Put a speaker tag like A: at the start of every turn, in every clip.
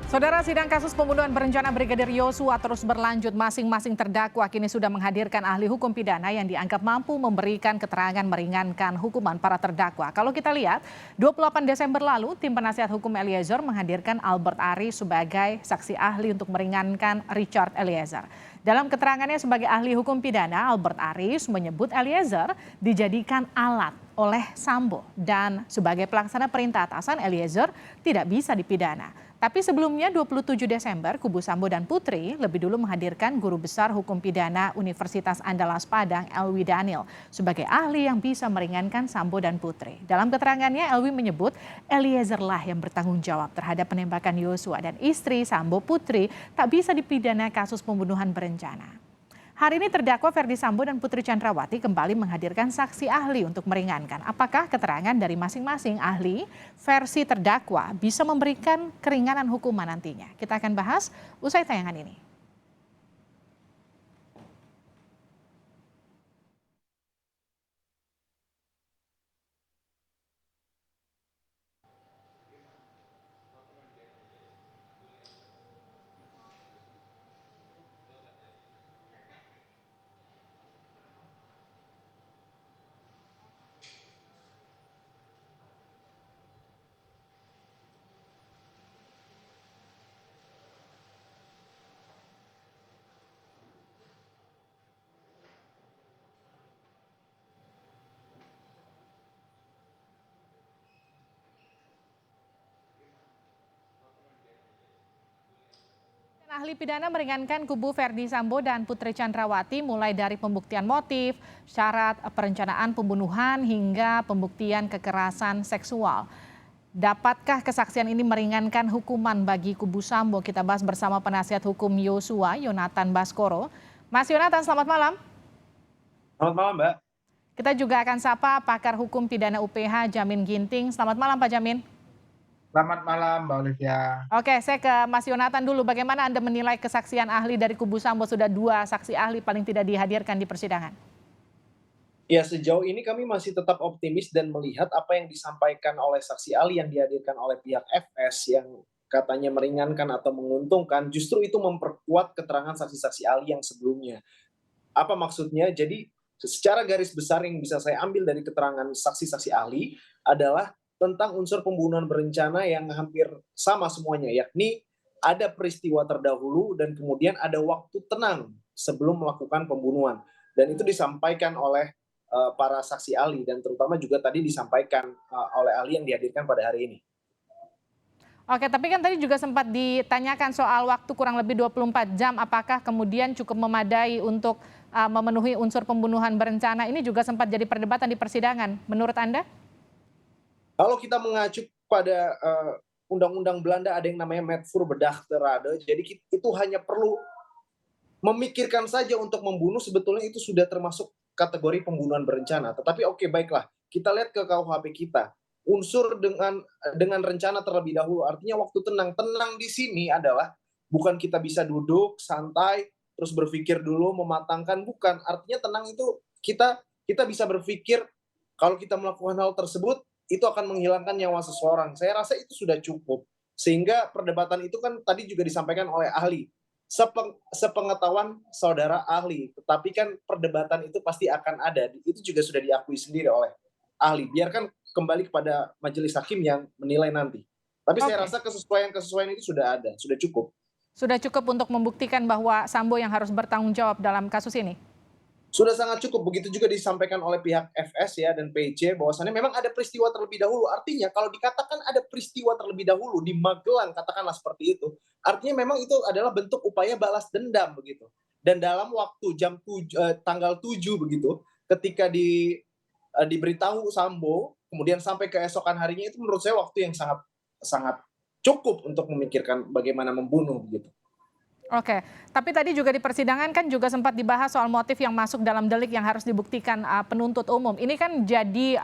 A: Saudara, sidang kasus pembunuhan berencana Brigadir Yosua terus berlanjut. Masing-masing terdakwa kini sudah menghadirkan ahli hukum pidana yang dianggap mampu memberikan keterangan meringankan hukuman para terdakwa. Kalau kita lihat, 28 Desember lalu, tim penasihat hukum Eliezer menghadirkan Albert Aris sebagai saksi ahli untuk meringankan Richard Eliezer. Dalam keterangannya sebagai ahli hukum pidana, Albert Aris menyebut Eliezer dijadikan alat oleh Sambo dan sebagai pelaksana perintah atasan Eliezer tidak bisa dipidana. Tapi sebelumnya 27 Desember, kubu Sambo dan Putri lebih dulu menghadirkan guru besar hukum pidana Universitas Andalas Padang, Elwi Daniel, sebagai ahli yang bisa meringankan Sambo dan Putri. Dalam keterangannya, Elwi menyebut Eliezer lah yang bertanggung jawab terhadap penembakan Yosua dan istri Sambo Putri tak bisa dipidana kasus pembunuhan berencana. Hari ini terdakwa Ferdi Sambo dan Putri Chandrawati kembali menghadirkan saksi ahli untuk meringankan. Apakah keterangan dari masing-masing ahli versi terdakwa bisa memberikan keringanan hukuman nantinya? Kita akan bahas usai tayangan ini. Ahli pidana meringankan kubu Ferdi Sambo dan Putri Chandrawati mulai dari pembuktian motif, syarat perencanaan pembunuhan hingga pembuktian kekerasan seksual. Dapatkah kesaksian ini meringankan hukuman bagi kubu Sambo? Kita bahas bersama penasihat hukum Yosua, Yonatan Baskoro. Mas Yonatan, selamat malam.
B: Selamat malam, Mbak.
A: Kita juga akan sapa pakar hukum pidana UPH Jamin Ginting. Selamat malam Pak Jamin.
B: Selamat malam, Mbak Olivia.
A: Oke, saya ke Mas Yonatan dulu. Bagaimana Anda menilai kesaksian ahli dari kubu Sambo? Sudah 2 saksi ahli paling tidak dihadirkan di persidangan.
C: Ya, sejauh ini kami masih tetap optimis dan melihat apa yang disampaikan oleh saksi ahli yang dihadirkan oleh pihak FS yang katanya meringankan atau menguntungkan, justru itu memperkuat keterangan saksi-saksi ahli yang sebelumnya. Apa maksudnya? Jadi secara garis besar yang bisa saya ambil dari keterangan saksi-saksi ahli adalah tentang unsur pembunuhan berencana yang hampir sama semuanya, yakni ada peristiwa terdahulu dan kemudian ada waktu tenang sebelum melakukan pembunuhan. Dan itu disampaikan oleh para saksi ahli dan terutama juga tadi disampaikan oleh ahli yang dihadirkan pada hari ini.
A: Oke, tapi kan tadi juga sempat ditanyakan soal waktu kurang lebih 24 jam. Apakah kemudian cukup memadai untuk memenuhi unsur pembunuhan berencana? Ini juga sempat jadi perdebatan di persidangan. Menurut Anda?
C: Kalau kita mengacu pada undang-undang Belanda ada yang namanya Metvoorbedachte, jadi itu hanya perlu memikirkan saja untuk membunuh, sebetulnya itu sudah termasuk kategori pembunuhan berencana. Tetapi oke, baiklah, kita lihat ke KUHP kita. Unsur dengan rencana terlebih dahulu, artinya waktu tenang. Tenang di sini adalah bukan kita bisa duduk santai terus berpikir dulu mematangkan, bukan. Artinya tenang itu kita bisa berpikir kalau kita melakukan hal tersebut itu akan menghilangkan nyawa seseorang. Saya rasa itu sudah cukup. Sehingga perdebatan itu kan tadi juga disampaikan oleh ahli. Sepengetahuan saudara ahli, tetapi kan perdebatan itu pasti akan ada. Itu juga sudah diakui sendiri oleh ahli. Biarkan kembali kepada majelis hakim yang menilai nanti. Tapi saya rasa kesesuaian itu sudah ada, sudah cukup.
A: Sudah cukup untuk membuktikan bahwa Sambo yang harus bertanggung jawab dalam kasus ini?
C: Sudah sangat cukup. Begitu juga disampaikan oleh pihak FS ya dan PC bahwasannya memang ada peristiwa terlebih dahulu. Artinya kalau dikatakan ada peristiwa terlebih dahulu di Magelang, katakanlah seperti itu, artinya memang itu adalah bentuk upaya balas dendam begitu. Dan dalam waktu tanggal 7 begitu, ketika diberitahu Sambo, kemudian sampai keesokan harinya, itu menurut saya waktu yang sangat sangat cukup untuk memikirkan bagaimana membunuh begitu.
A: Oke, tapi tadi juga di persidangan kan juga sempat dibahas soal motif yang masuk dalam delik yang harus dibuktikan penuntut umum. Ini kan jadi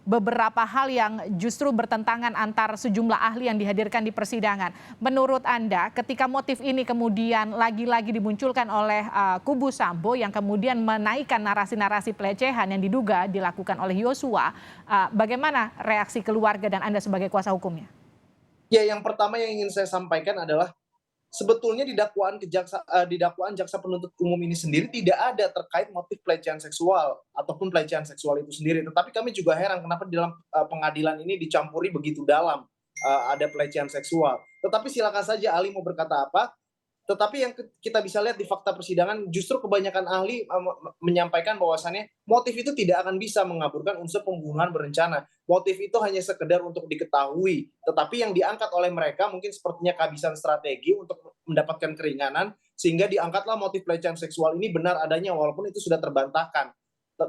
A: beberapa hal yang justru bertentangan antar sejumlah ahli yang dihadirkan di persidangan. Menurut Anda, ketika motif ini kemudian lagi-lagi dimunculkan oleh kubu Sambo yang kemudian menaikkan narasi-narasi pelecehan yang diduga dilakukan oleh Yosua, bagaimana reaksi keluarga dan Anda sebagai kuasa hukumnya?
C: Ya, yang pertama yang ingin saya sampaikan adalah sebetulnya di dakwaan jaksa penuntut umum ini sendiri tidak ada terkait motif pelecehan seksual ataupun pelecehan seksual itu sendiri. Tetapi kami juga heran kenapa di dalam pengadilan ini dicampuri begitu dalam ada pelecehan seksual. Tetapi silakan saja ahli mau berkata apa. Tetapi yang kita bisa lihat di fakta persidangan, justru kebanyakan ahli menyampaikan bahwasannya motif itu tidak akan bisa mengaburkan unsur pembunuhan berencana. Motif itu hanya sekedar untuk diketahui. Tetapi yang diangkat oleh mereka mungkin sepertinya kehabisan strategi untuk mendapatkan keringanan, sehingga diangkatlah motif pelecehan seksual ini benar adanya walaupun itu sudah terbantahkan.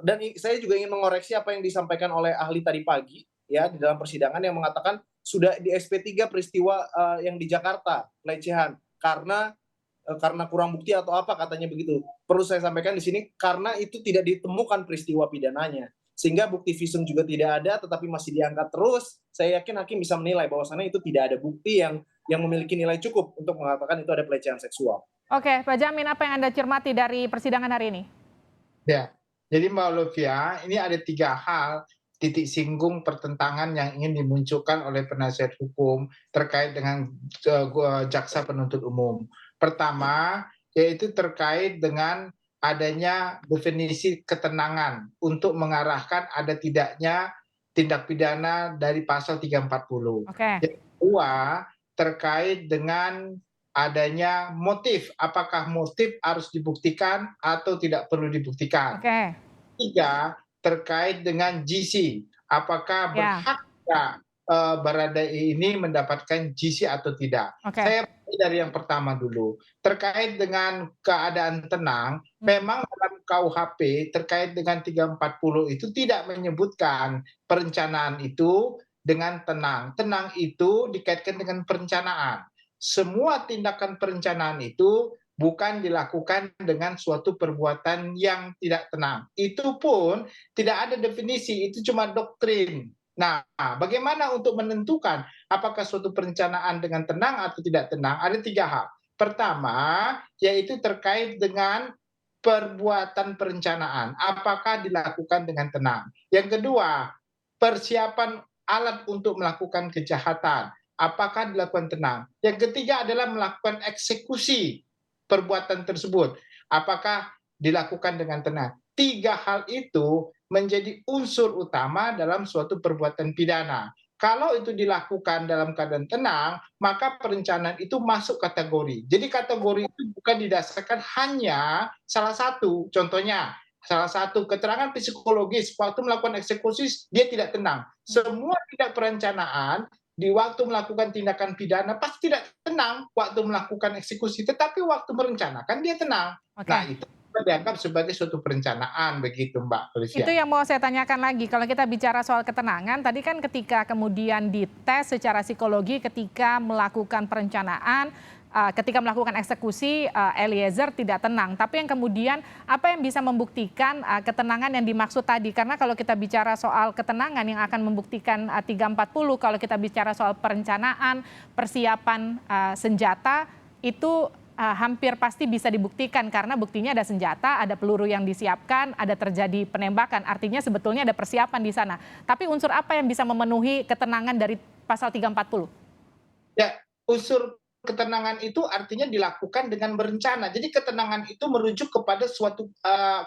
C: Dan saya juga ingin mengoreksi apa yang disampaikan oleh ahli tadi pagi ya di dalam persidangan yang mengatakan sudah di SP3 peristiwa yang di Jakarta pelecehan karena kurang bukti atau apa katanya begitu. Perlu saya sampaikan di sini karena itu tidak ditemukan peristiwa pidananya. Sehingga bukti visum juga tidak ada tetapi masih diangkat terus. Saya yakin hakim bisa menilai bahwasannya itu tidak ada bukti yang memiliki nilai cukup untuk mengatakan itu ada pelecehan seksual.
A: Oke, Pak Jamin, apa yang Anda cermati dari persidangan hari ini?
B: Ya, jadi Mbak Olivia, ini ada 3 hal titik singgung pertentangan yang ingin dimunculkan oleh penasihat hukum terkait dengan jaksa penuntut umum. Pertama, yaitu terkait dengan adanya definisi ketenangan untuk mengarahkan ada tidaknya tindak pidana dari pasal 340.
A: Oke.
B: Yang kedua, terkait dengan adanya motif, apakah motif harus dibuktikan atau tidak perlu dibuktikan.
A: Oke.
B: Tiga, terkait dengan GC, apakah
A: Ya.
B: berhak Baradae ini mendapatkan GC atau tidak.
A: Oke.
B: Saya mulai dari yang pertama dulu. Terkait dengan keadaan tenang, memang dalam KUHP terkait dengan 340 itu tidak menyebutkan perencanaan itu dengan tenang. Tenang itu dikaitkan dengan perencanaan. Semua tindakan perencanaan itu bukan dilakukan dengan suatu perbuatan yang tidak tenang. Itu pun tidak ada definisi, itu cuma doktrin. Nah, bagaimana untuk menentukan apakah suatu perencanaan dengan tenang atau tidak tenang? Ada 3 hal. Pertama, yaitu terkait dengan perbuatan perencanaan. Apakah dilakukan dengan tenang? Yang kedua, persiapan alat untuk melakukan kejahatan. Apakah dilakukan tenang? Yang ketiga adalah melakukan eksekusi perbuatan tersebut. Apakah dilakukan dengan tenang? 3 hal itu menjadi unsur utama dalam suatu perbuatan pidana. Kalau itu dilakukan dalam keadaan tenang, maka perencanaan itu masuk kategori. Jadi kategori itu bukan didasarkan hanya salah satu. Contohnya, salah satu keterangan psikologis waktu melakukan eksekusi dia tidak tenang. Semua tidak perencanaan di waktu melakukan tindakan pidana pasti tidak tenang waktu melakukan eksekusi, tetapi waktu merencanakan dia tenang.
A: Oke.
B: Nah, itu dianggap sebagai suatu perencanaan begitu Mbak Olivia.
A: Itu yang mau saya tanyakan lagi. Kalau kita bicara soal ketenangan, tadi kan ketika kemudian dites secara psikologi ketika melakukan perencanaan, ketika melakukan eksekusi, Eliezer tidak tenang. Tapi yang kemudian apa yang bisa membuktikan ketenangan yang dimaksud tadi? Karena kalau kita bicara soal ketenangan yang akan membuktikan 340, kalau kita bicara soal perencanaan, persiapan senjata, itu hampir pasti bisa dibuktikan karena buktinya ada senjata, ada peluru yang disiapkan, ada terjadi penembakan. Artinya sebetulnya ada persiapan di sana. Tapi unsur apa yang bisa memenuhi ketenangan dari pasal 340?
B: Ya, unsur ketenangan itu artinya dilakukan dengan berencana. Jadi ketenangan itu merujuk kepada suatu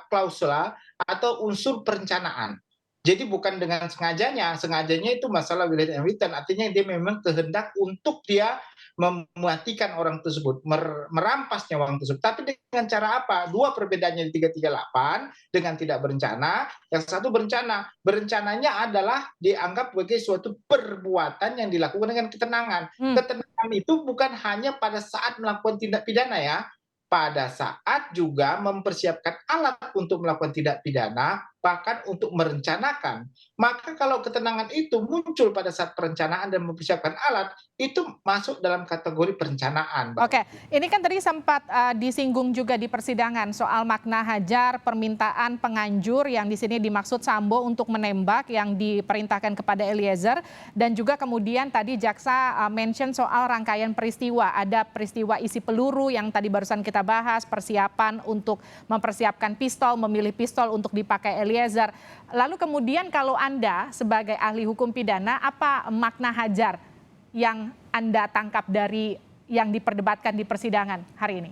B: klausula atau unsur perencanaan. Jadi bukan dengan sengajanya. Sengajanya itu masalah will and written. Artinya dia memang kehendak untuk dia mematikan orang tersebut, merampas nyawa orang tersebut. Tapi dengan cara apa? 2 perbedaannya di 338 dengan tidak berencana. Yang satu berencana. Berencananya adalah dianggap sebagai suatu perbuatan yang dilakukan dengan ketenangan. Ketenangan itu bukan hanya pada saat melakukan tindak pidana ya. Pada saat juga mempersiapkan alat untuk melakukan tindak pidana, bahkan untuk merencanakan. Maka kalau ketenangan itu muncul pada saat perencanaan dan mempersiapkan alat, itu masuk dalam kategori perencanaan.
A: Oke, ini kan tadi sempat disinggung juga di persidangan soal makna hajar permintaan penganjur yang di sini dimaksud Sambo untuk menembak yang diperintahkan kepada Eliezer, dan juga kemudian tadi jaksa mention soal rangkaian peristiwa. Ada peristiwa isi peluru yang tadi barusan kita bahas, persiapan untuk mempersiapkan pistol, memilih pistol untuk dipakai Eliezer. Lalu kemudian kalau Anda sebagai ahli hukum pidana, apa makna hajar yang Anda tangkap dari yang diperdebatkan di persidangan hari ini?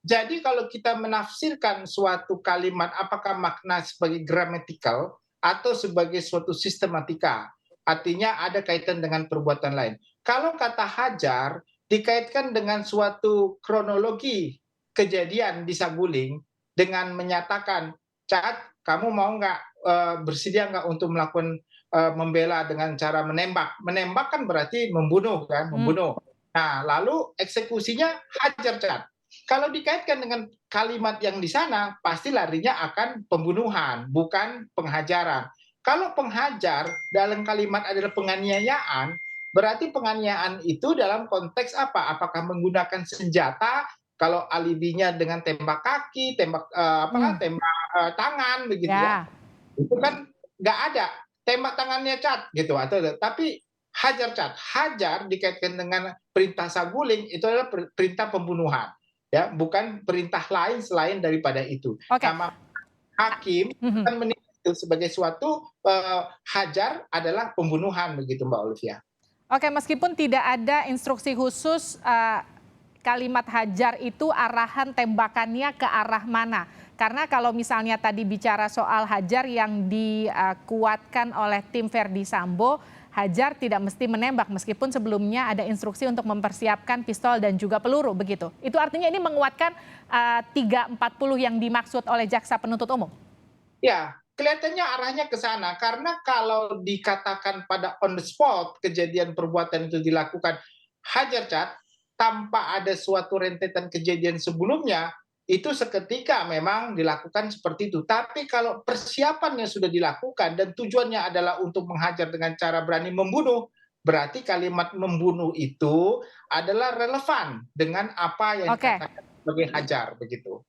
B: Jadi kalau kita menafsirkan suatu kalimat apakah makna sebagai gramatikal atau sebagai suatu sistematika, artinya ada kaitan dengan perbuatan lain. Kalau kata hajar dikaitkan dengan suatu kronologi kejadian di Saguling dengan menyatakan, Cat, kamu mau nggak bersedia nggak untuk melakukan membela dengan cara menembak? Menembak kan berarti membunuh kan, membunuh. Nah, lalu eksekusinya hajar, Cat. Kalau dikaitkan dengan kalimat yang di sana, pasti larinya akan pembunuhan, bukan penghajaran. Kalau penghajar dalam kalimat adalah penganiayaan, berarti penganiayaan itu dalam konteks apa? Apakah menggunakan senjata? Kalau alibinya dengan tembak kaki, tembak tangan, begitu ya?
A: Ya.
B: Itu kan nggak ada tembak tangannya Cat gitu, tapi hajar Cat, hajar dikaitkan dengan perintah Saguling itu adalah perintah pembunuhan. Ya, bukan perintah lain selain daripada itu.
A: Oke.
B: Sama hakim kan menilai itu sebagai suatu hajar adalah pembunuhan begitu Mbak Olivia.
A: Oke, meskipun tidak ada instruksi khusus kalimat hajar itu arahan tembakannya ke arah mana. Karena kalau misalnya tadi bicara soal hajar yang dikuatkan oleh tim Verdi Sambo, hajar tidak mesti menembak meskipun sebelumnya ada instruksi untuk mempersiapkan pistol dan juga peluru begitu. Itu artinya ini menguatkan 340 yang dimaksud oleh jaksa penuntut umum.
B: Ya, kelihatannya arahnya ke sana karena kalau dikatakan pada on the spot kejadian perbuatan itu dilakukan hajar Cat tanpa ada suatu rentetan kejadian sebelumnya, itu seketika memang dilakukan seperti itu. Tapi kalau persiapannya sudah dilakukan dan tujuannya adalah untuk menghajar dengan cara berani membunuh, berarti kalimat membunuh itu adalah relevan dengan apa yang dikatakan sebagai hajar begitu.